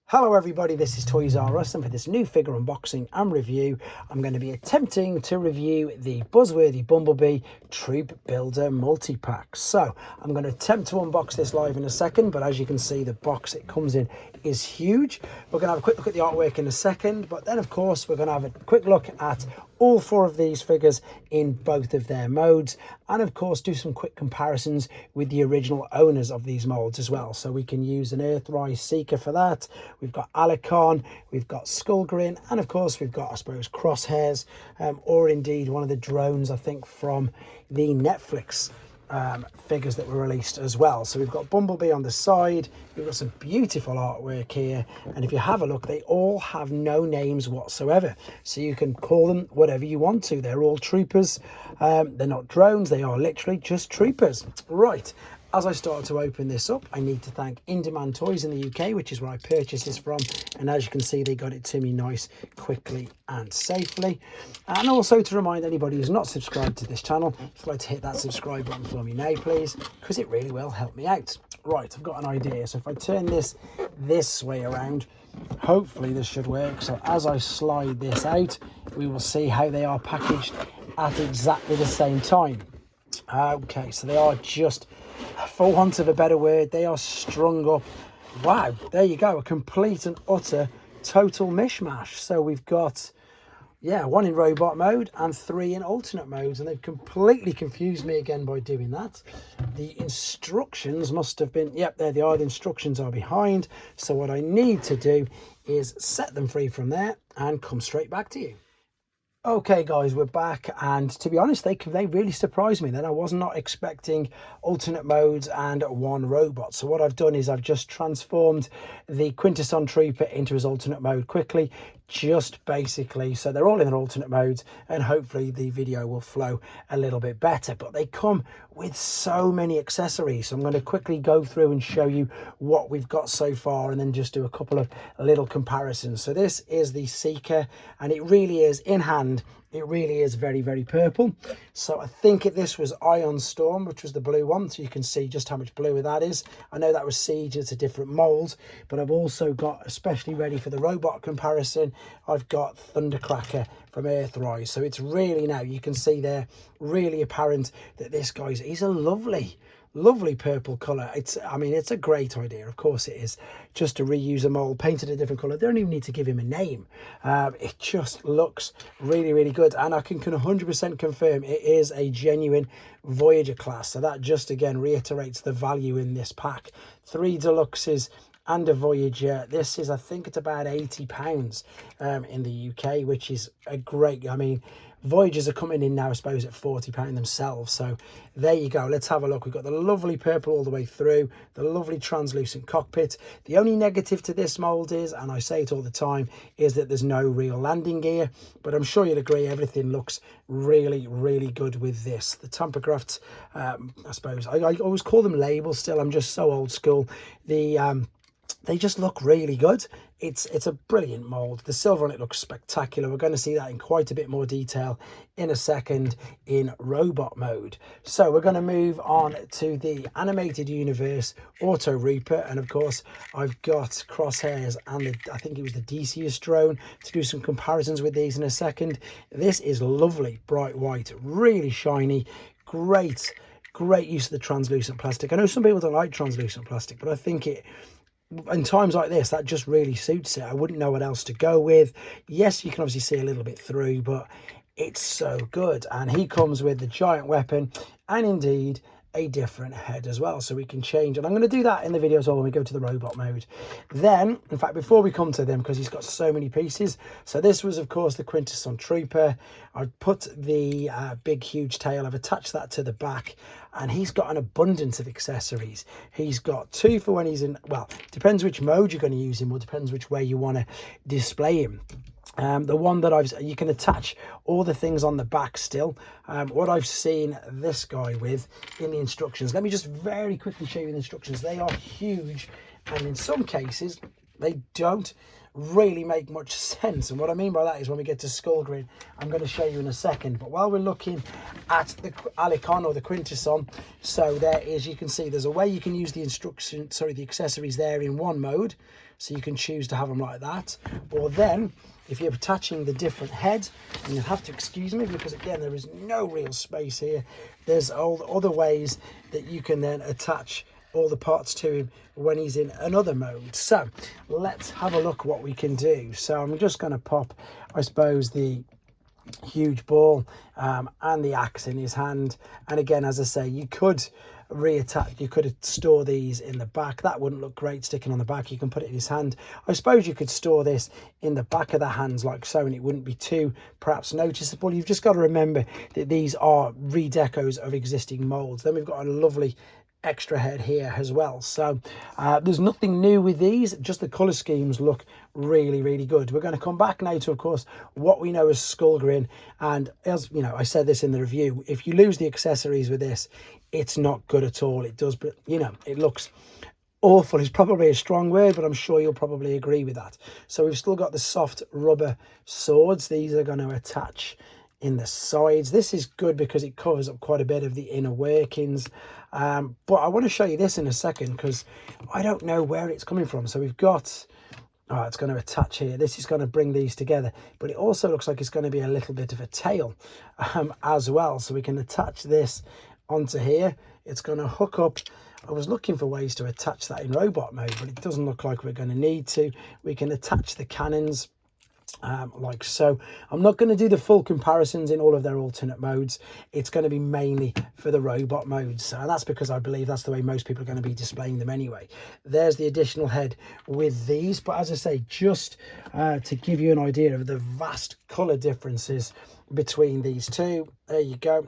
Hello everybody, this is Toys R Us, and for this new figure unboxing and review, I'm going to be attempting to review the buzzworthy Bumblebee Troop Builder Multi-Pack. So I'm going to attempt to unbox this live in a second, but as you can see, the box it comes in is huge. We're going to have a quick look at the artwork in a second, but then of course we're going to have a quick look at all four of these figures in both of their modes, and of course do some quick comparisons with the original owners of these molds as well. So we can use an Earthrise Seeker for that. We've got Alicon, we've got Skullgrin, and of course we've got, I suppose, Crosshairs, or indeed one of the drones, I think, from the Netflix figures that were released as well. So we've got Bumblebee on the side, we've got some beautiful artwork here, and if you have a look, they all have no names whatsoever, so you can call them whatever you want to. They're all troopers. They're not drones, they are literally just troopers. Right, as I start to open this up, I need to thank In Demand Toys in the UK, which is where I purchased this from, and as you can see, they got it to me nice, quickly and safely. And also to remind anybody who's not subscribed to this channel, if you'd like to hit that subscribe button for me now, please, because it really will help me out. Right, I've got an idea. So if I turn this way around, hopefully this should work. So as I slide this out, we will see how they are packaged at exactly the same time. Okay, so they are just, for want of a better word, they are strung up. Wow, there you go, a complete and utter total mishmash. So we've got, yeah, one in robot mode and three in alternate modes, and they've completely confused me again by doing that. The instructions must have been, yep, there they are, the instructions are behind. So what I need to do is set them free from there and come straight back to you. Okay guys, we're back, and to be honest, they really surprised me. Then I was not expecting alternate modes and one robot. So what I've done is I've just transformed the Quintesson Trooper into his alternate mode quickly, just basically, so they're all in their alternate modes, and hopefully the video will flow a little bit better. But they come with so many accessories, so I'm going to quickly go through and show you what we've got so far, and then just do a couple of little comparisons. So this is the Seeker, and it really is in hand. It really is very, very purple. So I think this was Ion Storm, which was the blue one. So you can see just how much bluer that is. I know that was Siege, it's a different mold, but I've also got, especially ready for the robot comparison, I've got Thundercracker from Earthrise. So it's really, now you can see there, really apparent that this guy's, he's a lovely purple color. I mean, it's a great idea, of course it is, just to reuse a mold painted a different color. They don't even need to give him a name. It just looks really good, and I can 100% confirm it is a genuine Voyager class. So that just again reiterates the value in this pack. 3 deluxes and a Voyager. This is, I think it's about £80 in the UK, which is a great, I mean, Voyagers are coming in now, I suppose, at £40 themselves. So there you go. Let's have a look. We've got the lovely purple all the way through, the lovely translucent cockpit. The only negative to this mold is, and I say it all the time, is that there's no real landing gear. But I'm sure you'll agree everything looks really good with this. The tampographed, I suppose, I always call them labels still. I'm just so old school. They just look really good. It's a brilliant mold. The silver on it looks spectacular. We're going to see that in quite a bit more detail in a second in robot mode. So we're going to move on to the animated universe Auto Reaper, and of course I've got Crosshairs and I think it was the Decius drone to do some comparisons with these in a second. This is lovely, bright white, really shiny, great use of the translucent plastic. I know some people don't like translucent plastic, but I think it, in times like this, that just really suits it. I wouldn't know what else to go with. Yes, you can obviously see a little bit through, but it's so good. And he comes with the giant weapon and indeed a different head as well, so we can change, and I'm going to do that in the video as well when we go to the robot mode. Then, in fact, before we come to them, because he's got so many pieces, so this was of course the Quintesson Trooper. I've put the big huge tail, I've attached that to the back, and he's got an abundance of accessories. He's got 2 for when he's in, well, depends which mode you're going to use him, or depends which way you want to display him. The one that you can attach all the things on the back still. What I've seen this guy with in the instructions, let me just very quickly show you the instructions. They are huge, and in some cases they don't really make much sense. And what I mean by that is when we get to skull grin, I'm going to show you in a second. But while we're looking at the Alicon or the quintesson, so there is, you can see there's a way you can use the the accessories there in one mode, so you can choose to have them like that. Or then if you're attaching the different head, and you'll have to excuse me because again there is no real space here, there's all the other ways that you can then attach all the parts to him when he's in another mode. So let's have a look what we can do. So I'm just going to pop, I suppose, the huge ball and the axe in his hand. And again, as I say, you could reattach, you could store these in the back. That wouldn't look great sticking on the back. You can put it in his hand. I suppose you could store this in the back of the hands like so, and it wouldn't be too perhaps noticeable. You've just got to remember that these are redecos of existing molds. Then we've got a lovely extra head here as well. So there's nothing new with these, just the color schemes look really good. We're going to come back now to, of course, what we know as skull grin. And as you know, I said this in the review, if you lose the accessories with this, it's not good at all. It does, but you know, it looks awful is probably a strong word, but I'm sure you'll probably agree with that. So we've still got the soft rubber swords. These are going to attach in the sides. This is good because it covers up quite a bit of the inner workings, but I want to show you this in a second because I don't know where it's coming from. So we've got, oh, it's going to attach here. This is going to bring these together, but it also looks like it's going to be a little bit of a tail as well, so we can attach this onto here. It's going to hook up. I was looking for ways to attach that in robot mode, but it doesn't look like we're going to need to. We can attach the cannons like so. I'm not going to do the full comparisons in all of their alternate modes. It's going to be mainly for the robot modes, and that's because I believe that's the way most people are going to be displaying them anyway. There's the additional head with these, but as I say, just to give you an idea of the vast color differences between these two, there you go.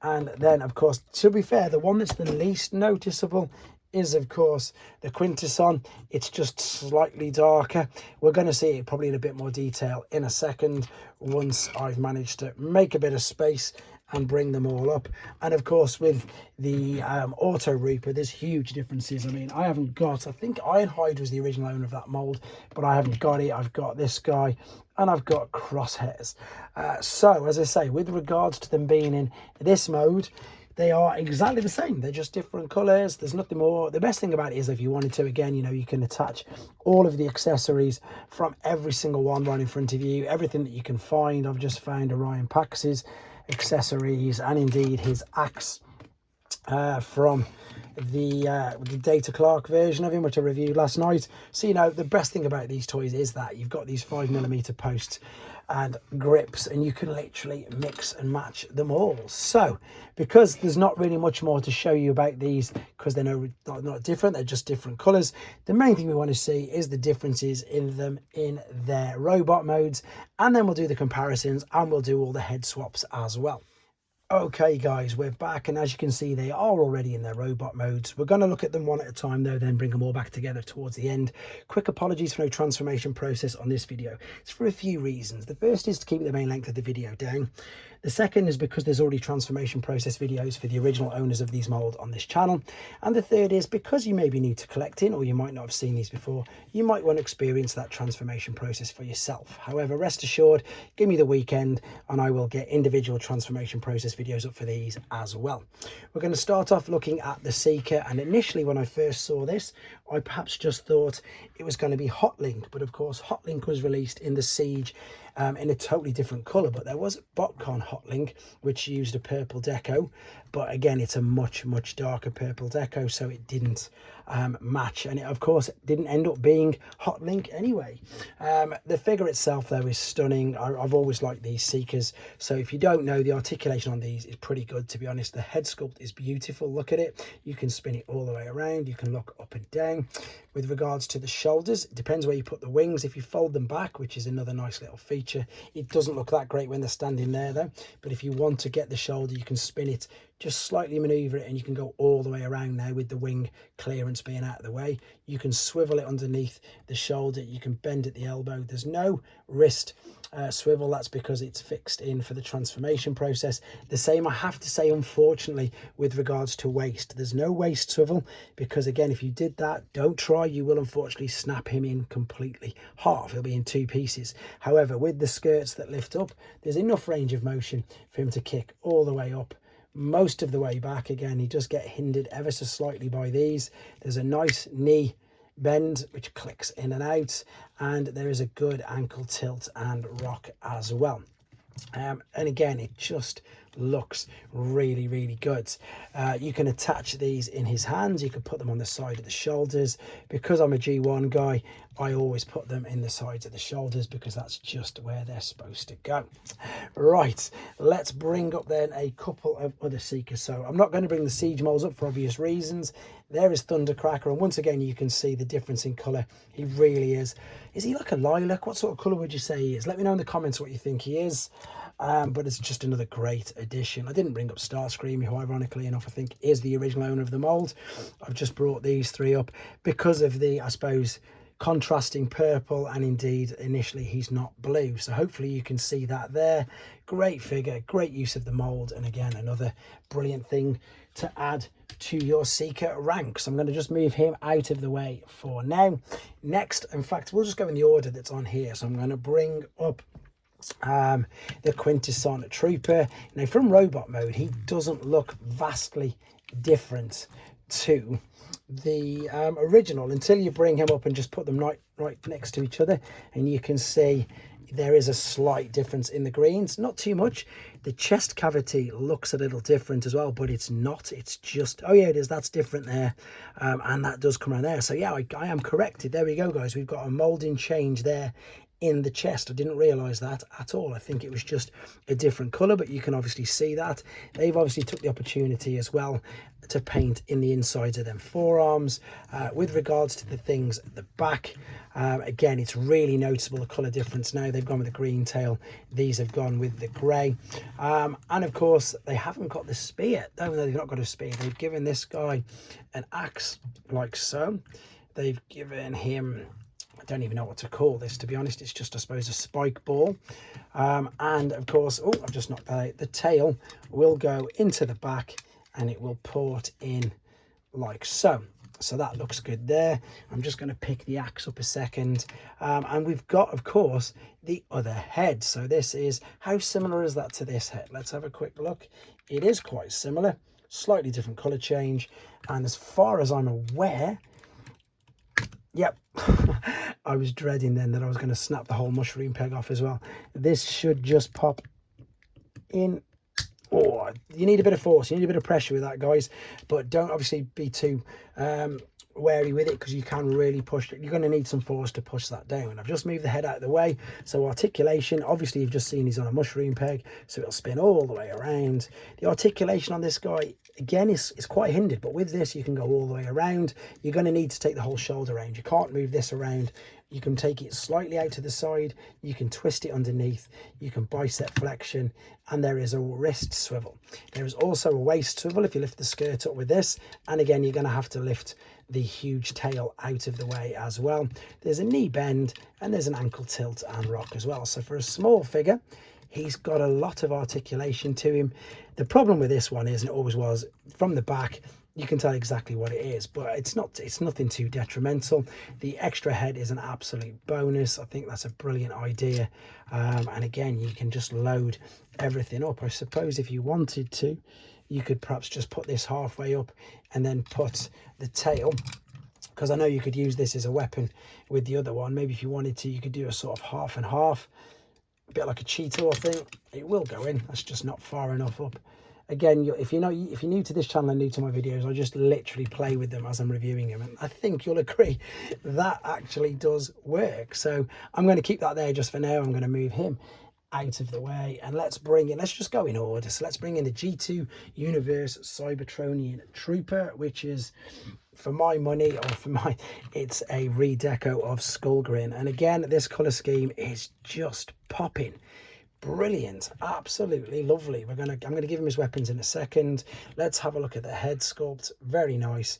And then of course, to be fair, the one that's the least noticeable is of course the quintesson. It's just slightly darker. We're going to see it probably in a bit more detail in a second once I've managed to make a bit of space and bring them all up. And of course with the auto reaper, there's huge differences. I mean, I haven't got, I think Ironhide was the original owner of that mold, but I haven't got it. I've got this guy and I've got crosshairs. So as I say, with regards to them being in this mode, they are exactly the same. They're just different colors. There's nothing more. The best thing about it is if you wanted to, again, you know, you can attach all of the accessories from every single one right in front of you, everything that you can find. I've just found Orion Pax's accessories and indeed his axe from the Data Clark version of him, which I reviewed last night. So, you know, the best thing about these toys is that you've got these 5mm posts and grips, and you can literally mix and match them all. So because there's not really much more to show you about these, because they're not different, they're just different colors, the main thing we want to see is the differences in them in their robot modes, and then we'll do the comparisons and we'll do all the head swaps as well. Okay guys, we're back, and as you can see, they are already in their robot modes. We're going to look at them one at a time though, then bring them all back together towards the end. Quick apologies for no transformation process on this video. It's for a few reasons. The first is to keep the main length of the video down. The second is because there's already transformation process videos for the original owners of these molds on this channel. And the third is because you may be new to collecting, or you might not have seen these before, you might want to experience that transformation process for yourself. However, rest assured, give me the weekend and I will get individual transformation process videos up for these as well. We're going to start off looking at the Seeker, and initially when I first saw this, I perhaps just thought it was going to be Hotlink, but of course Hotlink was released in the Siege in a totally different color. But there was BotCon Hotlink, which used a purple deco, but again it's a much darker purple deco, so it didn't match, and it of course didn't end up being Hotlink anyway. The figure itself though is stunning. I've always liked these Seekers, so if you don't know, the articulation on these is pretty good, to be honest. The head sculpt is beautiful. Look at it, you can spin it all the way around, you can look up and down. With regards to the shoulders, it depends where you put the wings. If you fold them back, which is another nice little feature, it doesn't look that great when they're standing there though, but if you want to get the shoulder, you can spin it just slightly maneuver it and you can go all the way around now with the wing clearance being out of the way. You can swivel it underneath the shoulder, you can bend at the elbow. There's no wrist swivel, that's because it's fixed in for the transformation process. The same, I have to say, unfortunately, with regards to waist. There's no waist swivel because, again, if you did that, don't try, you will unfortunately snap him in completely half. He'll be in two pieces. However, with the skirts that lift up, there's enough range of motion for him to kick all the way up, most of the way back. Again, he does get hindered ever so slightly by these. There's a nice knee bend which clicks in and out, and there is a good ankle tilt and rock as well. And again, it just looks really good. You can attach these in his hands, you can put them on the side of the shoulders. Because I'm a G1 guy, I always put them in the sides of the shoulders because that's just where they're supposed to go. Right, let's bring up then a couple of other seekers. So I'm not going to bring the siege moles up for obvious reasons. There is Thundercracker, and once again you can see the difference in colour. He really is he like a lilac? What sort of colour would you say he is? Let me know in the comments what you think he is. But it's just another great addition. I didn't bring up Starscream, who ironically enough I think is the original owner of the mould. I've just brought these three up because of the, I suppose, contrasting purple, and indeed initially he's not blue, so hopefully you can see that there. Great figure, great use of the mould, and again another brilliant thing to add to your seeker ranks. I'm going to just move him out of the way for now. Next, in fact, we'll just go in the order that's on here. So I'm going to bring up the Quintesson Trooper. Now from robot mode, he doesn't look vastly different to the original until you bring him up and just put them right next to each other, and you can see there is a slight difference in the greens, not too much. The chest cavity looks a little different as well, but it's not, it's just, oh yeah, it is, that's different there. And that does come around there. So yeah, I am corrected. There we go, guys. We've got a moulding change there in the chest. I didn't realize that at all. I think it was just a different color, but you can obviously see that they've obviously took the opportunity as well to paint in the insides of them forearms. With regards to the things at the back, again, it's really noticeable the color difference. Now they've gone with the green tail, these have gone with the gray, and of course they haven't got the spear. No, they've not got a spear. They've given this guy an axe like so. They've given him, I don't even know what to call this, to be honest. It's just, I suppose, a spike ball. And of course, oh, I've just knocked that out. The tail will go into the back and it will port in like so. So that looks good there. I'm just going to pick the axe up a second. And we've got, of course, the other head. So this is, how similar is that to this head? Let's have a quick look. It is quite similar, slightly different color change. And as far as I'm aware, yep, I was dreading then that I was going to snap the whole mushroom peg off as well. This should just pop in. Oh, you need a bit of force, you need a bit of pressure with that, guys, but don't obviously be too wary with it because you can really push it. You're going to need some force to push that down. I've just moved the head out of the way. So articulation, obviously you've just seen he's on a mushroom peg, so it'll spin all the way around. The articulation on this guy again is quite hindered, but with this you can go all the way around. You're going to need to take the whole shoulder around. You can't move this around. You can take it slightly out to the side, you can twist it underneath, you can bicep flexion, and there is a wrist swivel. There is also a waist swivel if you lift the skirt up with this, and again you're going to have to lift the huge tail out of the way as well. There's a knee bend and there's an ankle tilt and rock as well. So for a small figure, he's got a lot of articulation to him. The problem with this one is, and it always was, from the back you can tell exactly what it is, but it's nothing too detrimental. The extra head is an absolute bonus. I think that's a brilliant idea. And again, you can just load everything up. I suppose if you wanted to, you could perhaps just put this halfway up and then put the tail, because I know you could use this as a weapon with the other one. Maybe if you wanted to, you could do a sort of half and half, a bit like a Cheetor thing. It will go in, that's just not far enough up. Again, if you're new to this channel and new to my videos, I just literally play with them as I'm reviewing them, and I think you'll agree that actually does work. So I'm going to keep that there just for now. I'm going to move him out of the way, and let's just go in order. So let's bring in the G2 Universe Cybertronian Trooper, which is, for my money, it's a redeco of Skullgrin. And again, this color scheme is just popping. Brilliant, absolutely lovely. I'm gonna give him his weapons in a second. Let's have a look at the head sculpt. Very nice,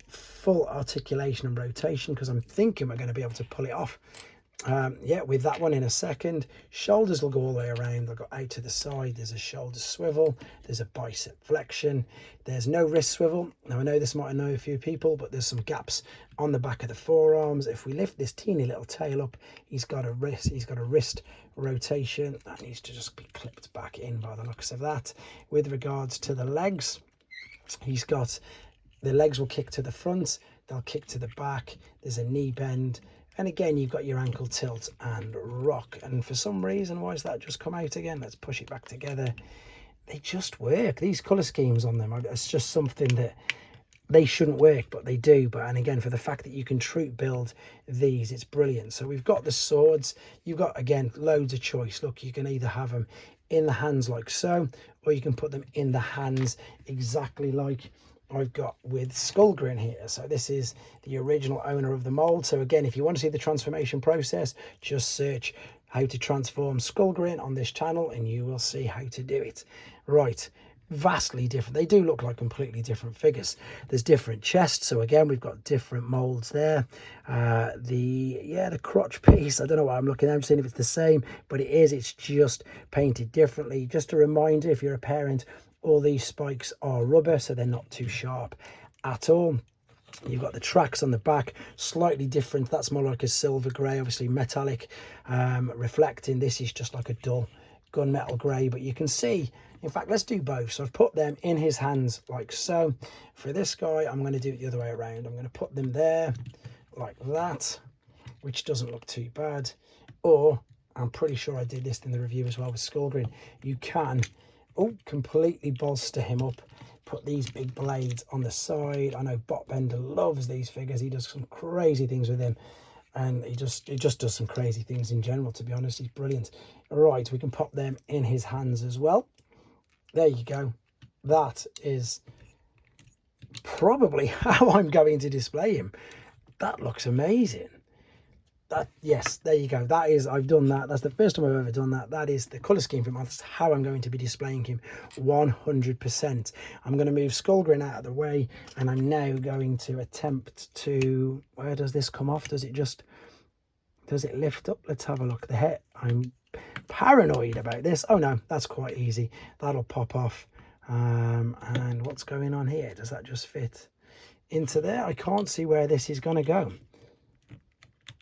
full articulation and rotation, because I'm thinking we're going to be able to pull it off. Yeah, with that one in a second. Shoulders will go all the way around. They'll go out to the side. There's a shoulder swivel. There's a bicep flexion. There's no wrist swivel. Now I know this might annoy a few people, but there's some gaps on the back of the forearms. If we lift this teeny little tail up, he's got a wrist rotation. That needs to just be clipped back in by the looks of that. With regards to the legs, he's got the legs will kick to the front, they'll kick to the back. There's a knee bend. And again, you've got your ankle tilt and rock. And for some reason, why has that just come out again? Let's push it back together. They just work. These colour schemes on them, it's just something that they shouldn't work, but they do. And again, for the fact that you can troop build these, it's brilliant. So we've got the swords. You've got, again, loads of choice. Look, you can either have them in the hands like so, or you can put them in the hands exactly like I've got with Skullgrin here. So this is the original owner of the mold. So again, if you want to see the transformation process, just search how to transform Skullgrin on this channel and you will see how to do it. Right, vastly different. They do look like completely different figures. There's different chests, so again we've got different molds there. The crotch piece, I don't know what I'm looking at, I'm seeing if it's the same, but it is. It's just painted differently. Just a reminder, if you're a parent, all these spikes are rubber, so they're not too sharp at all. You've got the tracks on the back, slightly different. That's more like a silver grey, obviously metallic, reflecting. This is just like a dull gunmetal grey, but you can see, in fact, let's do both. So I've put them in his hands like so. For this guy, I'm going to do it the other way around. I'm going to put them there like that, which doesn't look too bad. Or, I'm pretty sure I did this in the review as well with Skullgrin, you can completely bolster him up, put these big blades on the side. I know Botbender loves these figures. He does some crazy things with him, and he just does some crazy things in general, to be honest. He's brilliant. Right, we can pop them in his hands as well. There you go. That is probably how I'm going to display him. That looks amazing. Yes, there you go. That is, I've done that. That's the first time I've ever done that. That is the colour scheme for him. That's how I'm going to be displaying him 100%. I'm going to move Skullgrin out of the way, and I'm now going to attempt to, where does this come off? Does it lift up? Let's have a look. The head, I'm paranoid about this. Oh no, that's quite easy. That'll pop off. And what's going on here? Does that just fit into there? I can't see where this is going to go.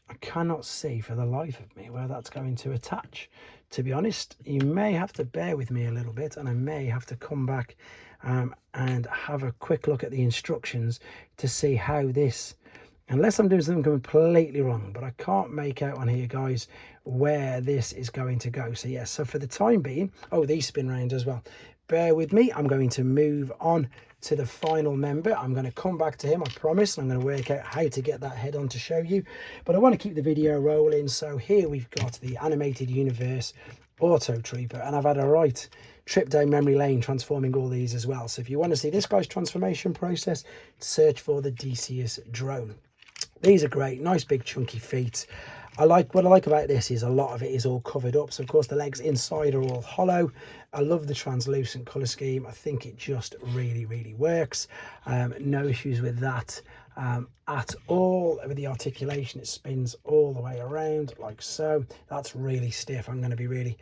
I cannot see for the life of me where that's going to attach. To be honest, you may have to bear with me a little bit, and I may have to come back and have a quick look at the instructions to see how this, unless I'm doing something completely wrong, but I can't make out on here, guys, where this is going to go. So yes, so for the time being, these spin round as well. Bear with me. I'm going to move on to the final member. I'm going to come back to him, I promise. I'm going to work out how to get that head on to show you, but I want to keep the video rolling. So here we've got the animated universe Auto Trooper, and I've had a right trip down memory lane transforming all these as well. So if you want to see this guy's transformation process, search for the Decius drone. These are great, nice big chunky feet. What I like about this is a lot of it is all covered up. So of course the legs inside are all hollow. I love the translucent colour scheme. I think it just really works. No issues with that at all. With the articulation, it spins all the way around like so. That's really stiff. I'm going to be really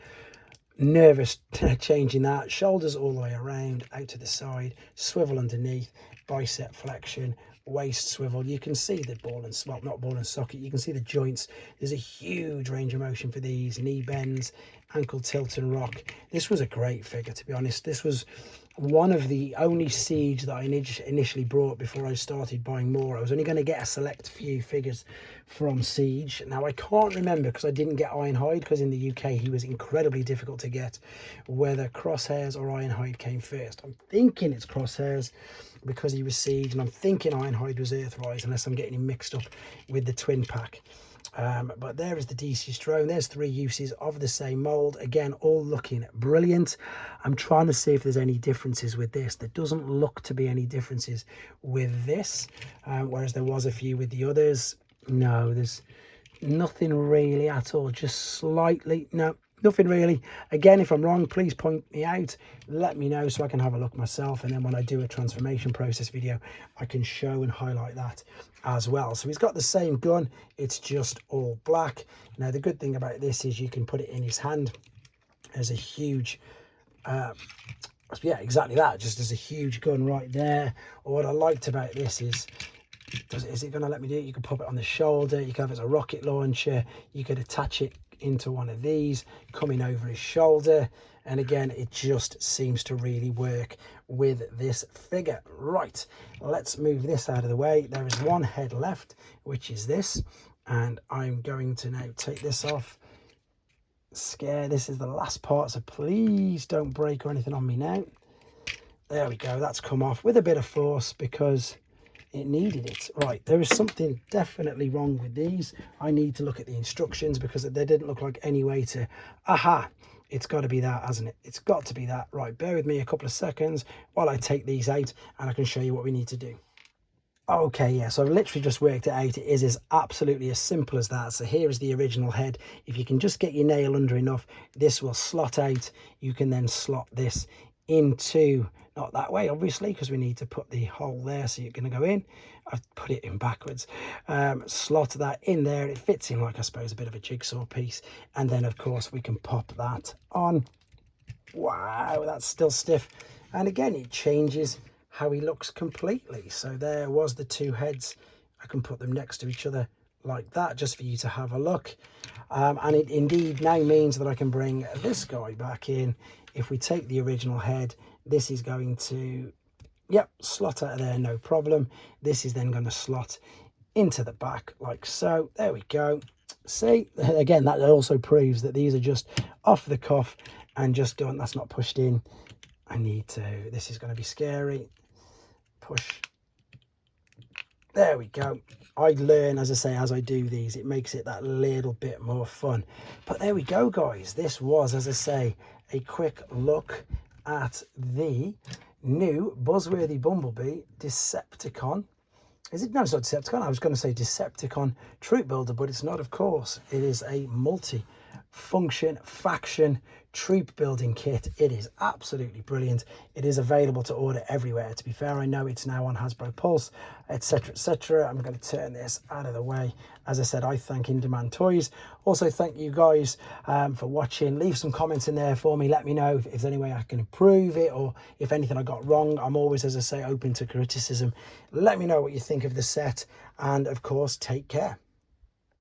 nervous changing that. Shoulders all the way around, out to the side, swivel underneath, bicep flexion, waist swivel. You can see the ball and, well, not ball and socket, you can see the joints. There's a huge range of motion for these. Knee bends, ankle tilt and rock. This was a great figure, to be honest. This was one of the only Siege that I initially brought before I started buying more. I was only going to get a select few figures from Siege. Now I can't remember, because I didn't get Ironhide, because in the UK he was incredibly difficult to get, whether Crosshairs or Ironhide came first. I'm thinking it's Crosshairs because he was Siege, and I'm thinking Ironhide was Earthrise, unless I'm getting him mixed up with the twin pack. But there is the Decius drone. There's 3 uses of the same mold, again all looking brilliant. I'm trying to see if there's any differences with this. There doesn't look to be any differences with this, whereas there was a few with the others. No, there's nothing really at all, just slightly. No, nothing really. Again, if I'm wrong, please point me out, let me know so I can have a look myself, and then when I do a transformation process video, I can show and highlight that as well. So he's got the same gun, it's just all black. Now the good thing about this is you can put it in his hand. There's a huge yeah, exactly that, just as a huge gun right there. Or what I liked about this is it going to let me do it? You can pop it on the shoulder, you can have it as a rocket launcher, you could attach it into one of these coming over his shoulder, and again it just seems to really work with this figure. Right, let's move this out of the way. There is one head left, which is this, and I'm going to now take this off. This is the last part, so please don't break or anything on me now. There we go, that's come off with a bit of force because it needed it. Right, there is something definitely wrong with these. I need to look at the instructions because they didn't look like any way to, aha, it's got to be that, hasn't it? It's got to be that. Right, bear with me a couple of seconds while I take these out and I can show you what we need to do. Okay, yeah, so I've literally just worked it out. It is absolutely as simple as that. So here is the original head. If you can just get your nail under enough, this will slot out. You can then slot this into, not that way obviously because we need to put the hole there, so you're going to go in. I've put it in backwards. Slot that in there. It fits in like, I suppose, a bit of a jigsaw piece, and then of course we can pop that on. Wow, that's still stiff, and again it changes how he looks completely. So there was the two heads. I can put them next to each other like that just for you to have a look, and it indeed now means that I can bring this guy back in. If we take the original head, this is going to, yep, slot out of there, no problem. This is then going to slot into the back like so. There we go. See, again, that also proves that these are just off the cuff and just done. That's not pushed in. I need to, this is going to be scary. Push. There we go. I learn, as I say, as I do these, it makes it that little bit more fun. But there we go, guys. This was, as I say, a quick look at the new buzzworthy Bumblebee Decepticon. Is it? No, it's not Decepticon. I was going to say Decepticon troop builder, but it's not, of course. It is a multi-function faction troop building kit. It is absolutely brilliant. It is available to order everywhere. To be fair, I know it's now on Hasbro Pulse, etc, etc. I'm going to turn this out of the way. As I said, I thank In Demand Toys. Also thank you guys for watching. Leave some comments in there for me. Let me know if there's any way I can improve it, or if anything I got wrong. I'm always, as I say, open to criticism. Let me know what you think of the set, and of course, take care.